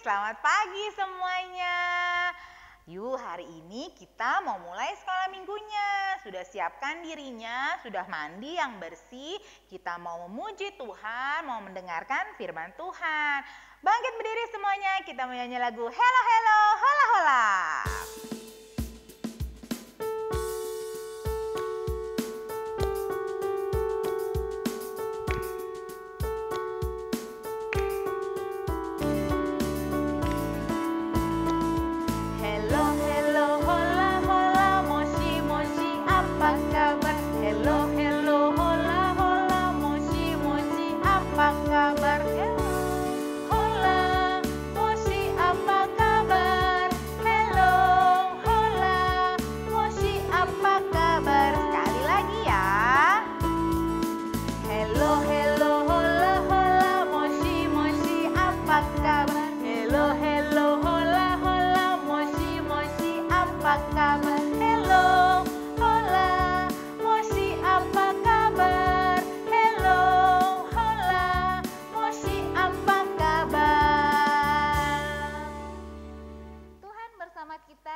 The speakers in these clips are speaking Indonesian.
selamat pagi semuanya. Yuk, hari ini kita mau mulai sekolah minggunya. Sudah siapkan dirinya, sudah mandi yang bersih. Kita mau memuji Tuhan, mau mendengarkan firman Tuhan. Bangkit berdiri semuanya, kita mau nyanyi lagu Hello Hello Hola Hola.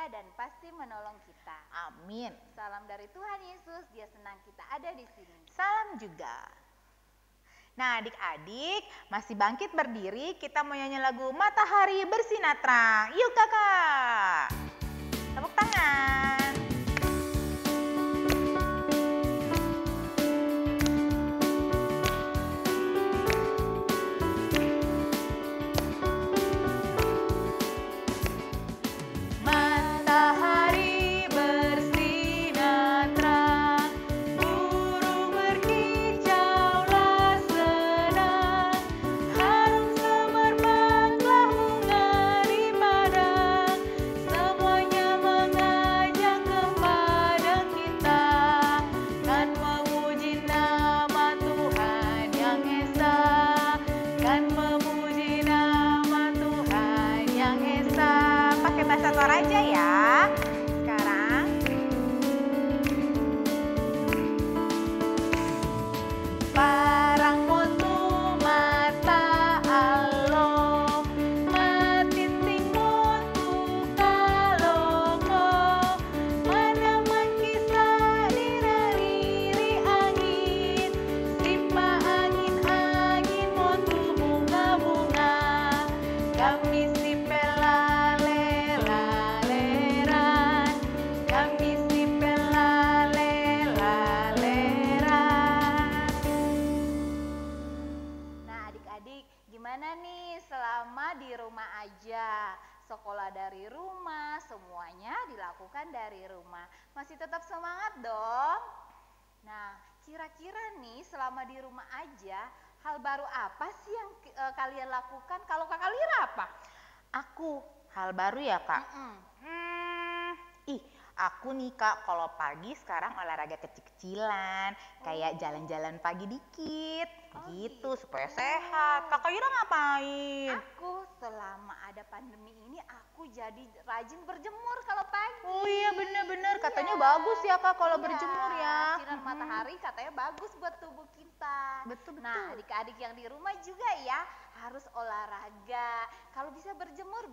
Dan pasti menolong kita. Amin. Salam dari Tuhan Yesus, Dia senang kita ada di sini. Salam juga. Nah, adik-adik masih bangkit berdiri, kita mau nyanyi lagu Matahari Bersinar Terang. Yuk kakak. Tepuk tangan. Bahasa Toraja ya. Sekarang parang mutu mata Allah matiting mutu kaloko manaman kisah diraliri angin simpa angin mutu bunga-bunga kami gimana nih selama di rumah aja, sekolah dari rumah, semuanya dilakukan dari rumah. Masih tetap semangat dong? Nah, kira-kira nih selama di rumah aja, hal baru apa sih yang kalian lakukan? Kalau Kakak Lira apa? Aku, hal baru ya Kak? Aku nih Kak, kalau pagi sekarang olahraga kecil-kecilan, kayak jalan-jalan pagi dikit, gitu supaya sehat. Kakak Ira ngapain? Aku selama ada pandemi ini, aku jadi rajin berjemur kalau pagi. Oh iya bener-bener, katanya bagus ya Kak kalau berjemur ya. Sinar matahari katanya bagus buat tubuh kita. Betul-betul. Nah adik-adik yang di rumah juga ya, harus olahraga. Kalau bisa berjemur,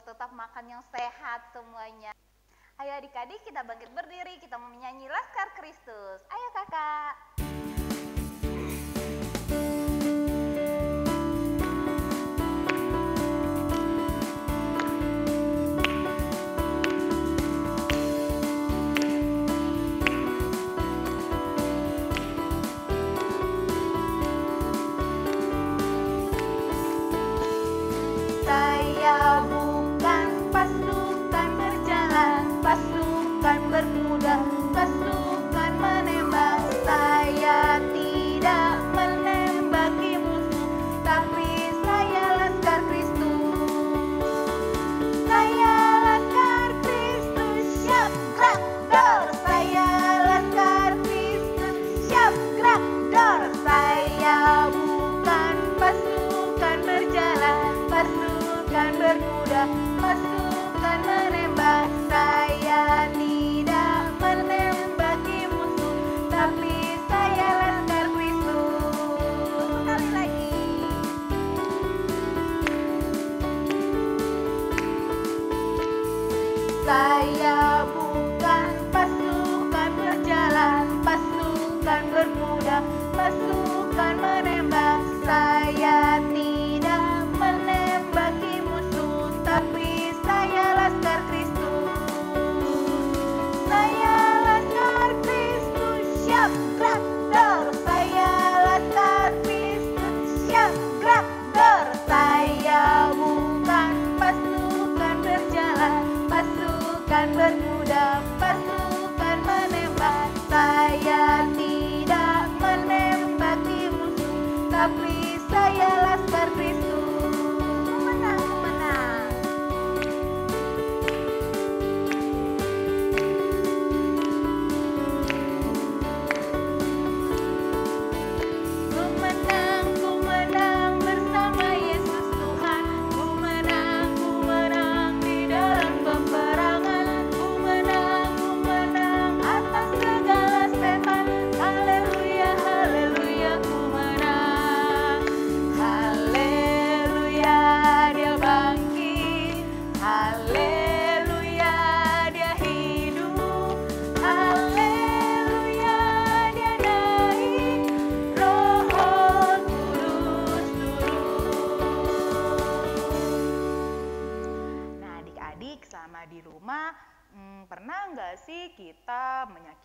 tetap makan yang sehat semuanya. Ayo adik-adik kita bangkit berdiri, kita mau menyanyi Laskar Kristus. Ayo kakak. Saya bukan pasukan berjalan, pasukan berkuda, pasukan menembak.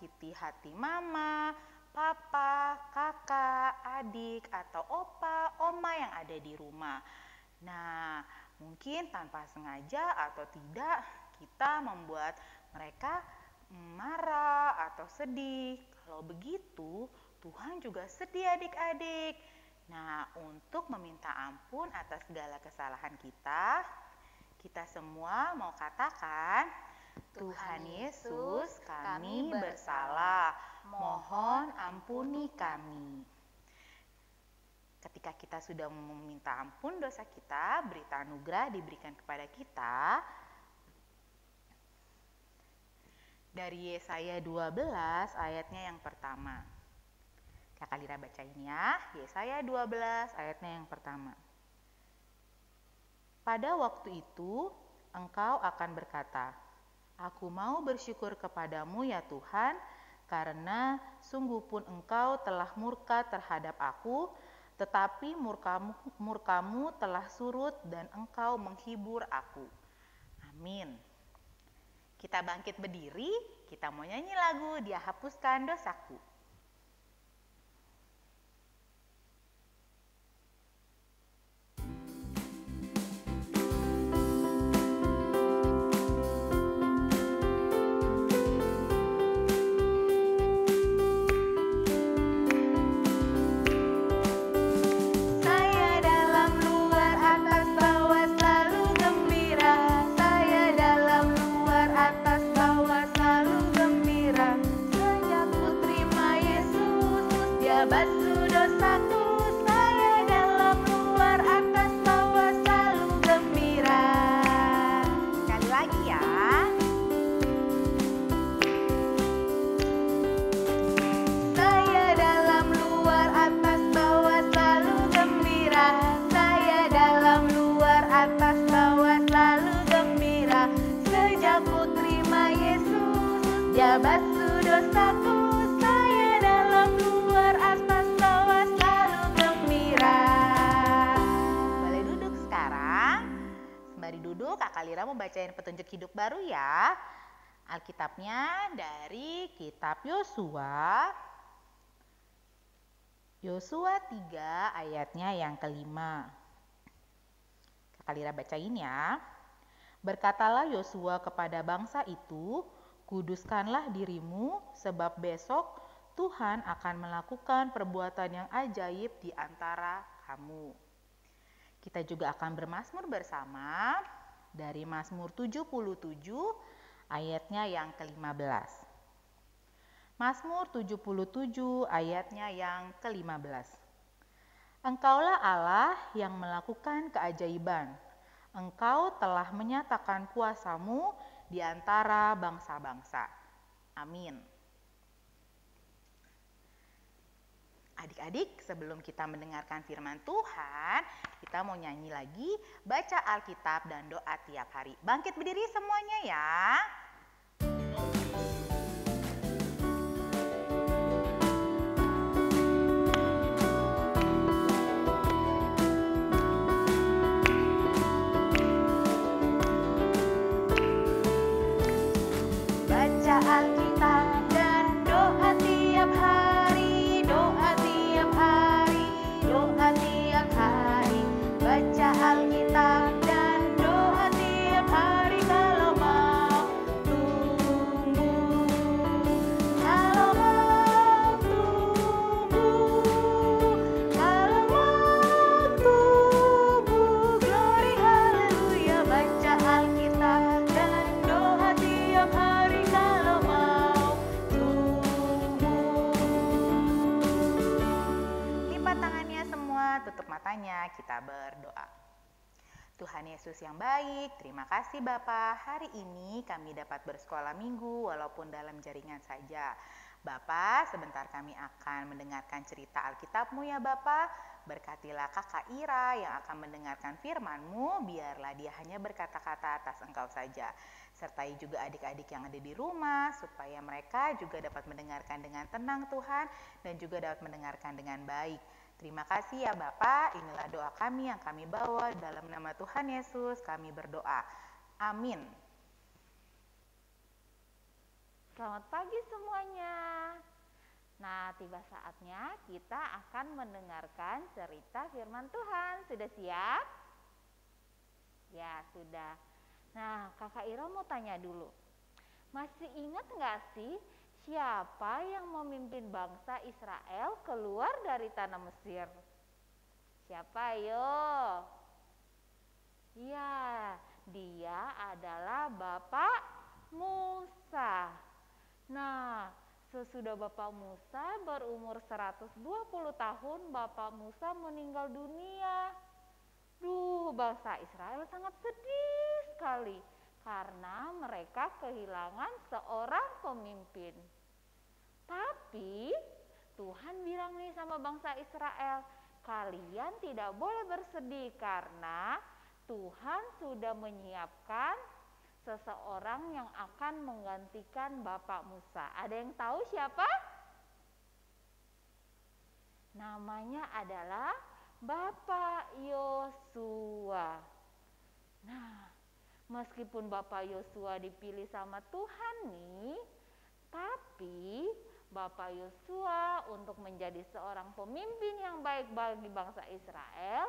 menyakiti hati mama, papa, kakak, adik, atau opa, oma yang ada di rumah. Nah, mungkin tanpa sengaja atau tidak kita membuat mereka marah atau sedih. Kalau begitu, Tuhan juga sedih adik-adik. Nah, untuk meminta ampun atas segala kesalahan kita semua mau katakan, Tuhan Yesus, kami bersalah, mohon ampuni kami. Ketika kita sudah meminta ampun dosa kita, berita anugerah diberikan kepada kita. Dari Yesaya 12 ayatnya yang pertama. Kakak Lira bacain ya, Yesaya 12 ayatnya yang pertama. Pada waktu itu, engkau akan berkata, aku mau bersyukur kepadamu ya Tuhan, karena sungguh pun engkau telah murka terhadap aku, tetapi murkamu telah surut dan engkau menghibur aku. Amin. Kita bangkit berdiri, kita mau nyanyi lagu Dia Hapuskan Dosaku. Basuh dosaku, saya dalam luar atas bawah selalu gembira. Boleh duduk sekarang. Sembari duduk, Kakak Lira mau bacain petunjuk hidup baru ya. Alkitabnya dari kitab Yosua. Yosua 3 ayatnya yang kelima. Kakak Lira bacain ya. Berkatalah Yosua kepada bangsa itu, kuduskanlah dirimu, sebab besok Tuhan akan melakukan perbuatan yang ajaib di antara kamu. Kita juga akan bermazmur bersama dari Mazmur 77 ayatnya yang ke-15. Mazmur 77 ayatnya yang ke-15. Engkaulah Allah yang melakukan keajaiban. Engkau telah menyatakan kuasa-Mu di antara bangsa-bangsa. Amin. Adik-adik, sebelum kita mendengarkan firman Tuhan, kita mau nyanyi lagi, baca Alkitab dan doa tiap hari. Bangkit berdiri semuanya ya. Alkitab dan doa tiap hari, doa tiap hari, doa tiap hari. Baca Alkitab dan doa tiap hari kalau mau tumbuh, kalau mau tumbuh, kalau mau tumbuh. Glory haleluya. Baca Alkitab dan doa tiap hari. Tutup matanya, kita berdoa. Tuhan Yesus yang baik, terima kasih Bapa. Hari ini kami dapat bersekolah minggu walaupun dalam jaringan saja. Bapa, sebentar kami akan mendengarkan cerita Alkitab-Mu ya Bapa. Berkatilah Kakak Ira yang akan mendengarkan firman-Mu, biarlah dia hanya berkata-kata atas Engkau saja. Sertai juga adik-adik yang ada di rumah, supaya mereka juga dapat mendengarkan dengan tenang Tuhan, dan juga dapat mendengarkan dengan baik. Terima kasih ya Bapak, inilah doa kami yang kami bawa dalam nama Tuhan Yesus, kami berdoa. Amin. Selamat pagi semuanya. tiba saatnya kita akan mendengarkan cerita firman Tuhan. Sudah siap? Ya, sudah. Nah, Kakak Ira mau tanya dulu. Masih ingat nggak sih siapa yang memimpin bangsa Israel keluar dari tanah Mesir? Siapa yo? Ya, dia adalah Bapak Musa. Nah, sesudah Bapak Musa berumur 120 tahun, Bapak Musa meninggal dunia. Bangsa Israel sangat sedih sekali karena mereka kehilangan seorang pemimpin. Tapi Tuhan bilang nih sama bangsa Israel, kalian tidak boleh bersedih karena Tuhan sudah menyiapkan seseorang yang akan menggantikan Bapak Musa. Ada yang tahu siapa? Namanya adalah Bapak Yosua. Nah, meskipun Bapak Yosua dipilih sama Tuhan nih, tapi Bapak Yosua untuk menjadi seorang pemimpin yang baik bagi bangsa Israel,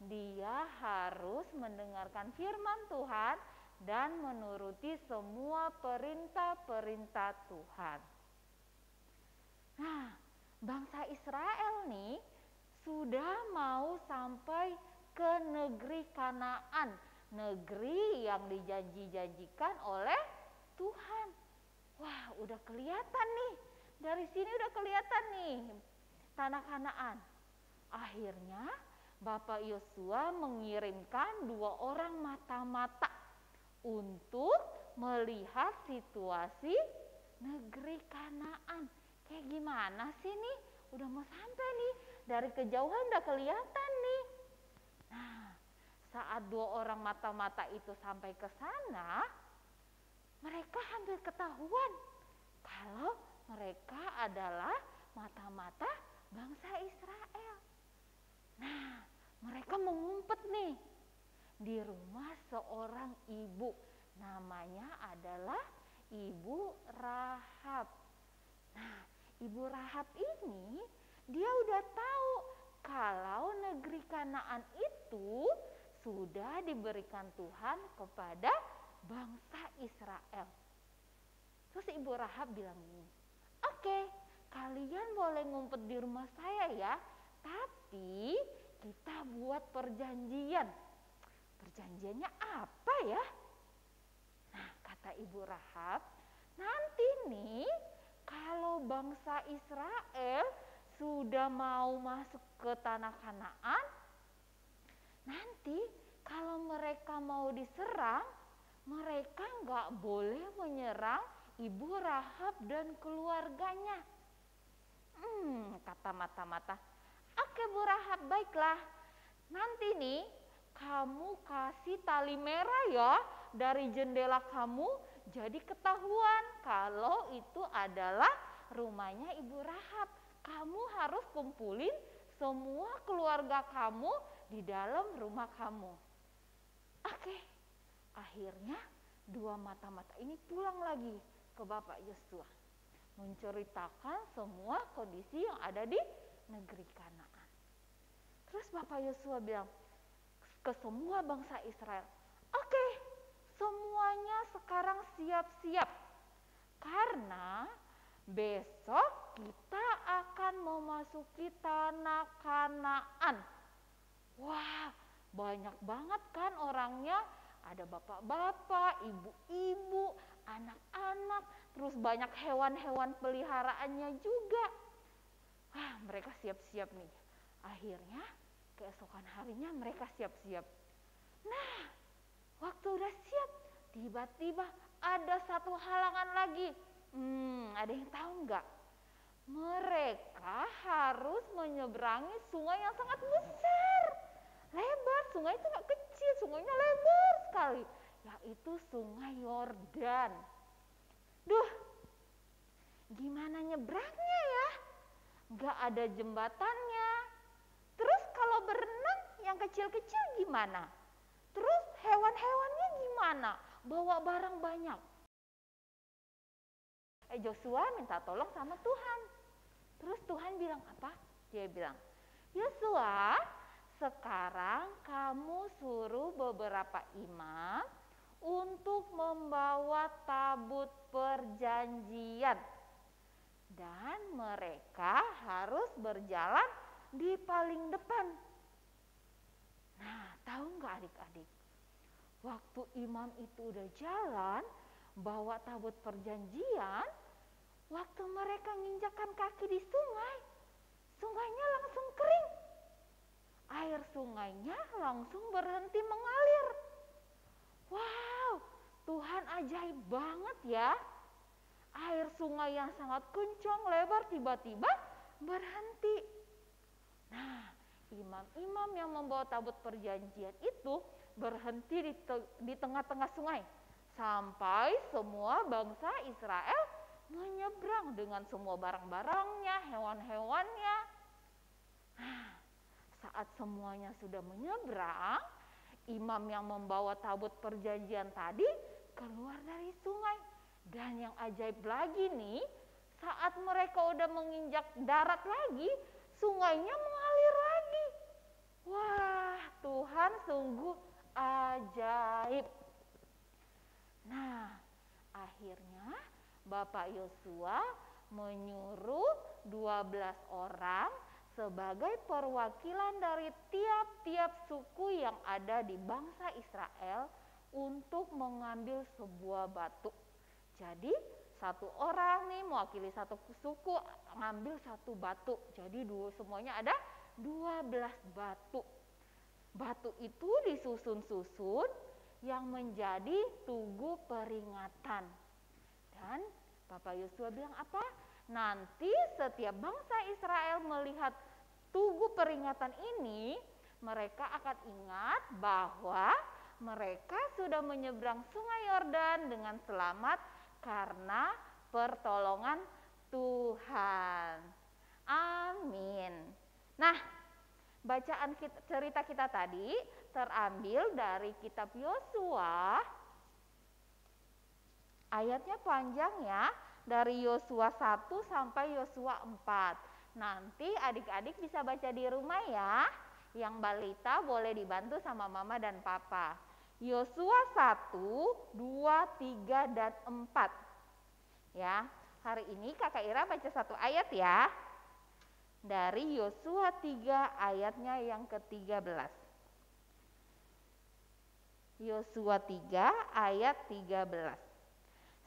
dia harus mendengarkan firman Tuhan dan menuruti semua perintah-perintah Tuhan. Nah, bangsa Israel nih sudah mau sampai ke negeri Kanaan, negeri yang dijanji-janjikan oleh Tuhan. Wah, udah kelihatan nih. Dari sini udah kelihatan nih tanah Kanaan. Akhirnya Bapak Yosua mengirimkan 2 orang mata-mata untuk melihat situasi negeri Kanaan. Kayak gimana sih nih? Udah mau sampai nih. Dari kejauhan udah kelihatan nih. Nah, saat 2 orang mata-mata itu sampai ke sana, mereka hampir ketahuan kalau mereka adalah mata-mata bangsa Israel. Nah, mereka mengumpet nih di rumah seorang ibu. Namanya adalah Ibu Rahab. Nah, Ibu Rahab ini dia udah tahu kalau negeri Kanaan itu sudah diberikan Tuhan kepada bangsa Israel. Terus Ibu Rahab bilang gini, "Oke, kalian boleh ngumpet di rumah saya ya, tapi kita buat perjanjian." Perjanjiannya apa ya? Nah, kata Ibu Rahab, nanti nih kalau bangsa Israel sudah mau masuk ke tanah Kanaan, nanti kalau mereka mau diserang, mereka nggak boleh menyerang Ibu Rahab dan keluarganya. Kata mata-mata, "Oke Bu Rahab, baiklah. Nanti nih kamu kasih tali merah ya dari jendela kamu, jadi ketahuan kalau itu adalah rumahnya Ibu Rahab. Kamu harus kumpulin semua keluarga kamu di dalam rumah kamu." Oke. Akhirnya 2 mata-mata ini pulang lagi ke Bapak Yosua, menceritakan semua kondisi yang ada di negeri Kanaan. Terus Bapak Yosua bilang ke semua bangsa Israel, "Oke, semuanya sekarang siap-siap. Karena besok kita akan memasuki tanah Kanaan." Wah, banyak banget kan orangnya. Ada bapak-bapak, ibu-ibu, anak-anak, terus banyak hewan-hewan peliharaannya juga. Wah, mereka siap-siap nih. Akhirnya keesokan harinya mereka siap-siap. Nah, waktu udah siap, tiba-tiba ada satu halangan lagi. Ada yang tahu nggak? Mereka harus menyeberangi sungai yang sangat besar, lebar. Sungai itu nggak kecil, sungainya lebar sekali, yaitu Sungai Yordan. Gimana nyebrangnya ya? Nggak ada jembatannya. Terus kalau berenang yang kecil-kecil gimana? Terus hewan-hewannya gimana? Bawa barang banyak. Joshua minta tolong sama Tuhan. Terus Tuhan bilang apa? Dia bilang, Yosua, sekarang kamu suruh beberapa imam untuk membawa tabut perjanjian. Dan mereka harus berjalan di paling depan. Nah, tahu nggak adik-adik? Waktu imam itu udah jalan, bawa tabut perjanjian, waktu mereka nginjakkan kaki di sungai, sungainya langsung kering. Air sungainya langsung berhenti mengalir. Wow, Tuhan ajaib banget ya. Air sungai yang sangat kencang, lebar, tiba-tiba berhenti. Nah, imam-imam yang membawa tabut perjanjian itu berhenti di tengah-tengah sungai. Sampai semua bangsa Israel menyeberang dengan semua barang-barangnya, hewan-hewannya. Nah, saat semuanya sudah menyeberang, imam yang membawa tabut perjanjian tadi keluar dari sungai. Dan yang ajaib lagi nih, saat mereka udah menginjak darat lagi, sungainya mengalir lagi. Wah, Tuhan sungguh ajaib. Nah, akhirnya Bapak Yosua menyuruh 12 orang sebagai perwakilan dari tiap-tiap suku yang ada di bangsa Israel untuk mengambil sebuah batu. Jadi satu orang nih mewakili satu suku ngambil satu batu. Jadi semuanya ada 12 batu. Batu itu disusun-susun yang menjadi tugu peringatan. Dan Bapak Yosua bilang apa? Nanti setiap bangsa Israel melihat tugu peringatan ini, mereka akan ingat bahwa mereka sudah menyeberang Sungai Yordan dengan selamat karena pertolongan Tuhan. Amin. Nah, bacaan cerita kita tadi terambil dari kitab Yosua. Ayatnya panjang ya, dari Yosua 1 sampai Yosua 4. Nanti adik-adik bisa baca di rumah ya. Yang balita boleh dibantu sama mama dan papa. Yosua 1, 2, 3, dan 4. Ya, hari ini Kakak Ira baca satu ayat ya. Dari Yosua 3 ayatnya yang ke-13. Yosua 3 ayat 13.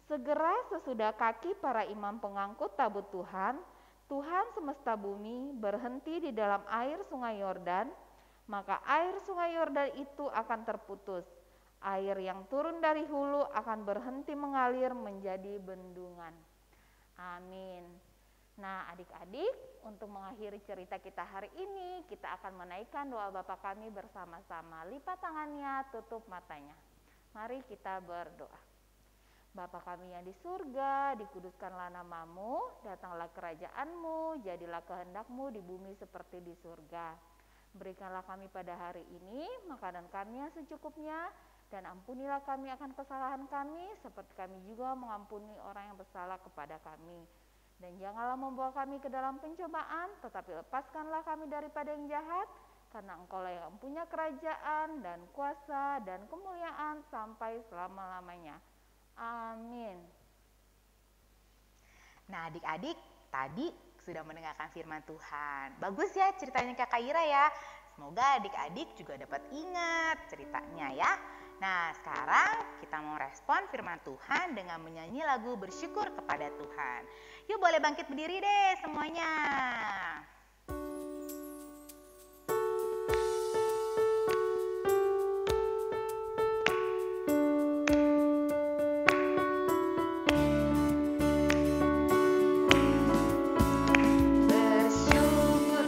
Segera sesudah kaki para imam pengangkut tabut Tuhan, Tuhan semesta bumi berhenti di dalam air Sungai Yordan, maka air Sungai Yordan itu akan terputus. Air yang turun dari hulu akan berhenti mengalir menjadi bendungan. Amin. Nah, adik-adik, untuk mengakhiri cerita kita hari ini, kita akan menaikkan doa Bapa kami bersama-sama. Lipat tangannya, tutup matanya. Mari kita berdoa. Bapa kami yang di surga, dikuduskanlah namamu, datanglah kerajaan-Mu, jadilah kehendak-Mu di bumi seperti di surga. Berikanlah kami pada hari ini makanan kami yang secukupnya, dan ampunilah kami akan kesalahan kami, seperti kami juga mengampuni orang yang bersalah kepada kami. Dan janganlah membawa kami ke dalam pencobaan, tetapi lepaskanlah kami daripada yang jahat, karena Engkaulah yang punya kerajaan dan kuasa dan kemuliaan sampai selama-lamanya. Amin. Nah, adik-adik tadi sudah mendengarkan firman Tuhan. Bagus ya ceritanya Kakak Ira ya. Semoga adik-adik juga dapat ingat ceritanya ya. Nah, sekarang kita mau respon firman Tuhan dengan menyanyi lagu bersyukur kepada Tuhan. Yuk boleh bangkit berdiri deh semuanya. Bersyukur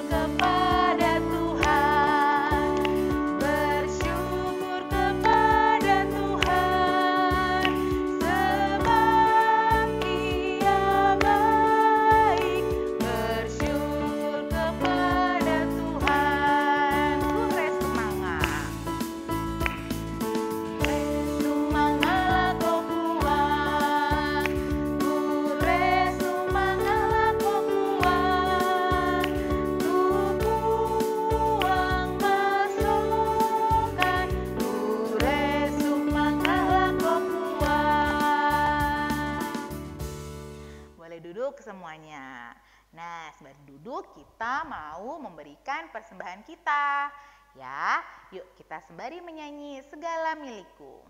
Nah, sembari duduk kita mau memberikan persembahan kita. Ya, yuk kita sembari menyanyi Segala Milikku.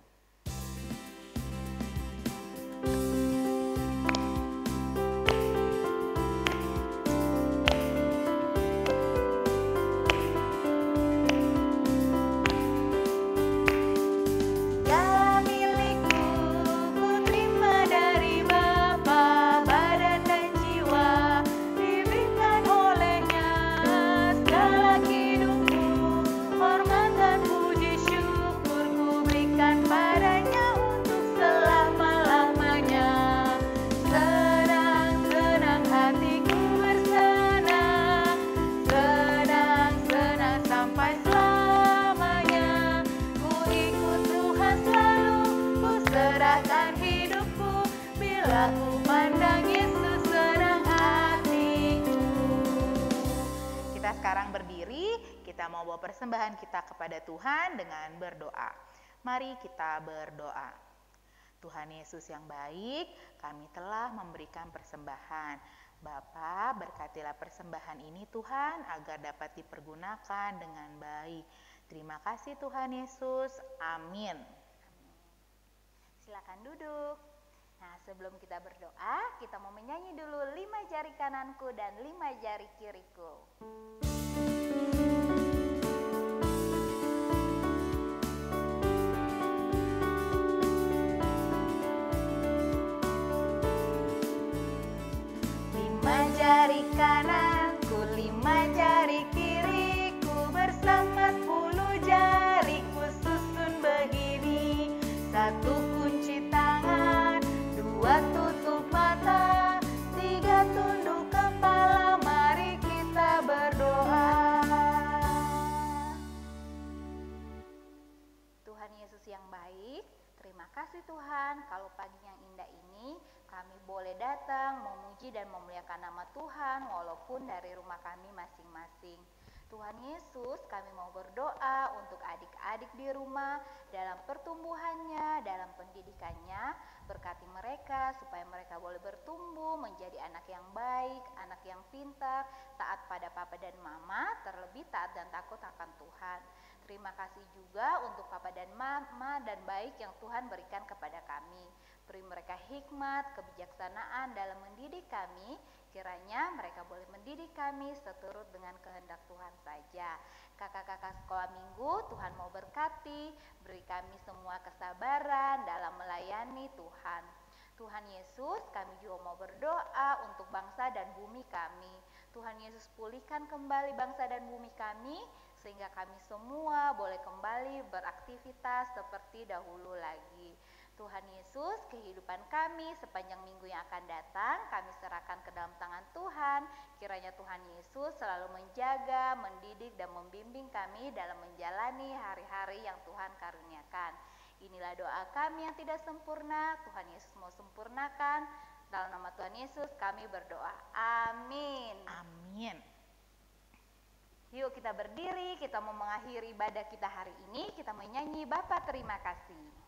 Aku pandang Yesus senang hatiku. Kita sekarang berdiri, kita mau bawa persembahan kita kepada Tuhan dengan berdoa. Mari kita berdoa. Tuhan Yesus yang baik, kami telah memberikan persembahan. Bapa, berkatilah persembahan ini Tuhan agar dapat dipergunakan dengan baik. Terima kasih Tuhan Yesus. Amin. Silakan duduk. Nah, sebelum kita berdoa, kita mau menyanyi dulu 5 jari kananku dan 5 jari kiriku. Lima jari kananku, 5 jari kiriku, bersama 10 jariku susun begini. 1 kunci tangan, 2 tutup mata, 3 tunduk kepala, mari kita berdoa. Tuhan Yesus yang baik, terima kasih Tuhan kalau pagi yang indah ini kami boleh datang memuji dan memuliakan nama Tuhan walaupun dari rumah kami masing-masing. Tuhan Yesus, kami mau berdoa untuk adik-adik di rumah dalam pertumbuhannya, dalam pendidikannya. Berkati mereka supaya mereka boleh bertumbuh menjadi anak yang baik, anak yang pintar, taat pada papa dan mama, terlebih taat dan takut akan Tuhan. Terima kasih juga untuk papa dan mama dan baik yang Tuhan berikan kepada kami. Beri mereka hikmat, kebijaksanaan dalam mendidik kami. Kiranya mereka boleh mendidik kami seturut dengan kehendak Tuhan saja. Kakak-kakak sekolah minggu, Tuhan mau berkati, beri kami semua kesabaran dalam melayani Tuhan. Tuhan Yesus, kami juga mau berdoa untuk bangsa dan bumi kami. Tuhan Yesus, pulihkan kembali bangsa dan bumi kami, sehingga kami semua boleh kembali beraktivitas seperti dahulu lagi. Tuhan Yesus, kehidupan kami sepanjang minggu yang akan datang, kami serahkan ke dalam tangan Tuhan. Kiranya Tuhan Yesus selalu menjaga, mendidik, dan membimbing kami dalam menjalani hari-hari yang Tuhan karuniakan. Inilah doa kami yang tidak sempurna, Tuhan Yesus mau sempurnakan. Dalam nama Tuhan Yesus kami berdoa. Amin. Amin. Yuk kita berdiri, kita mau mengakhiri ibadah kita hari ini. Kita menyanyi Bapa terima kasih.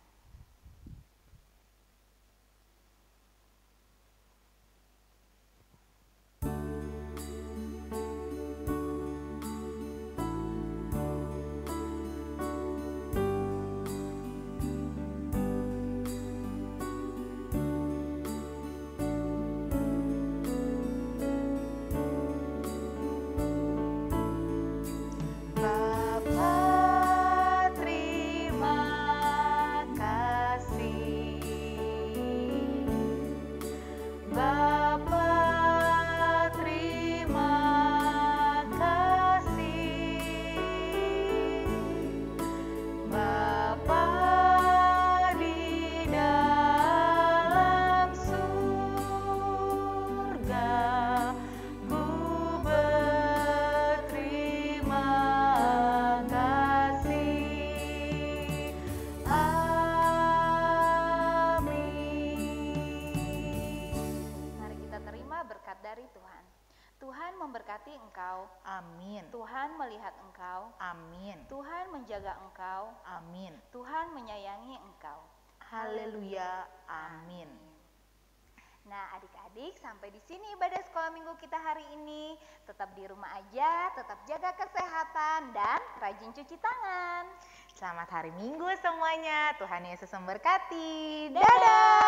Memberkati engkau. Amin. Tuhan melihat engkau. Amin. Tuhan menjaga engkau. Amin. Tuhan menyayangi engkau. Haleluya. Amin. Nah, adik-adik, sampai di sini ibadah sekolah minggu kita hari ini. Tetap di rumah aja, tetap jaga kesehatan, dan rajin cuci tangan. Selamat hari Minggu semuanya. Tuhan Yesus memberkati. Dadah!